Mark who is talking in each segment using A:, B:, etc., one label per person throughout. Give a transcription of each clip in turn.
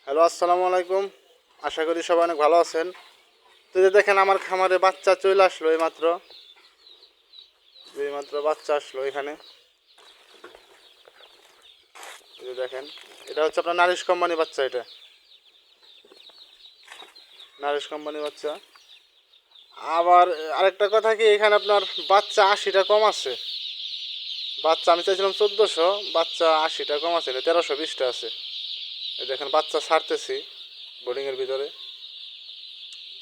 A: Hello, আসসালামু আলাইকুম। আশা করি সবাই অনেক ভালো আছেন। তো যে দেখেন আমার খামারে বাচ্চা চলে আসলো এইমাত্র বাচ্চা আসলো এখানে। এই যে দেখেন, এটা হচ্ছে আপনার নারিশ কোম্পানি বাচ্চা। এটা নারিশ কোম্পানি বাচ্চা। আবার আরেকটা কথা কি, এখানে আপনার বাচ্চা 80টা কম আছে। বাচ্চা আমি চাইছিলাম 1400, বাচ্চা 80টা কম আছে, 1320টা আছে। এই দেখেন বাচ্চা ছাড়তেছি বোর্ডিংয়ের ভিতরে।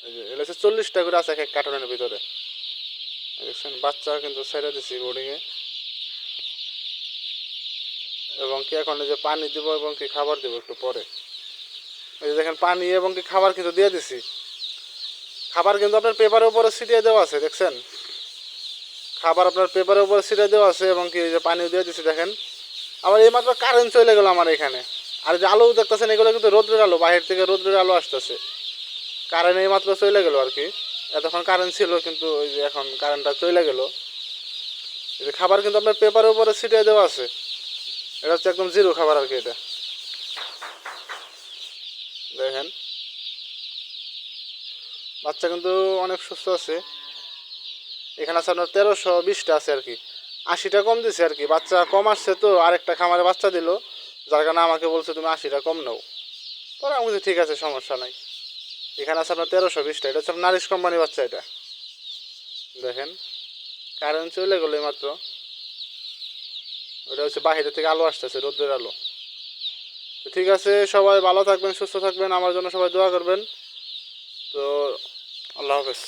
A: এই যে এটা হচ্ছে 40টা করে আছে এক এক কার্টনের ভিতরে। দেখছেন বাচ্চা কিন্তু ছেড়ে দিছি বোর্ডিংয়ে। এবং কি এখন এই যে পানি দিব এবং কি খাবার দেবো একটু পরে। এই যে দেখেন পানি এবং কি খাবার কিন্তু দিয়ে দিছি। খাবার কিন্তু আপনার পেপারের উপরে ছিটিয়ে দেওয়া আছে, দেখছেন। খাবার আপনার পেপারের উপরে ছিটিয়ে দেওয়া আছে এবং কি এই যে পানিও দিয়ে দিছি দেখেন। আবার এইমাত্র কারেন্ট চলে গেল আমার এখানে। আর যে আলো দেখতেছেন এগুলো কিন্তু রোদ্রের আলো, বাহির থেকে রোদ্রের আলো আসতেছে। কারেন্ট এইমাত্র চলে গেল আর কি। এতক্ষণ কারেন্ট ছিল কিন্তু ওই যে এখন কারেন্টটা চলে গেল। এই যে খাবার কিন্তু আপনার পেপারের উপরে ছিটিয়ে দেওয়া আছে। এটা হচ্ছে একদম জিরো খাবার আর কি। এটা দেখেন বাচ্চা কিন্তু অনেক সুস্থ আছে। এখানে আছে আপনার 1320টা আছে আর কি। 80টা কম দিছে আর কি, বাচ্চা কম আসছে তো আরেকটা খামারে বাচ্চা দিল, যার কারণে আমাকে বলছে তুমি 80টা কম নাও। পরে আমি বলছি ঠিক আছে, সমস্যা নাই। এখানে আছে আপনার 1320টা। এটা হচ্ছে নারিশ কোম্পানি বাচ্চা। এটা দেখেন কারেন্ট চলে গেলো মাত্র। ওটা হচ্ছে বাহিরে থেকে আলো আসতেছে, রোদ্রের আলো। ঠিক আছে, সবাই ভালো থাকবেন, সুস্থ থাকবেন, আমার জন্য সবাই দোয়া করবেন। তো আল্লাহ হাফেজ।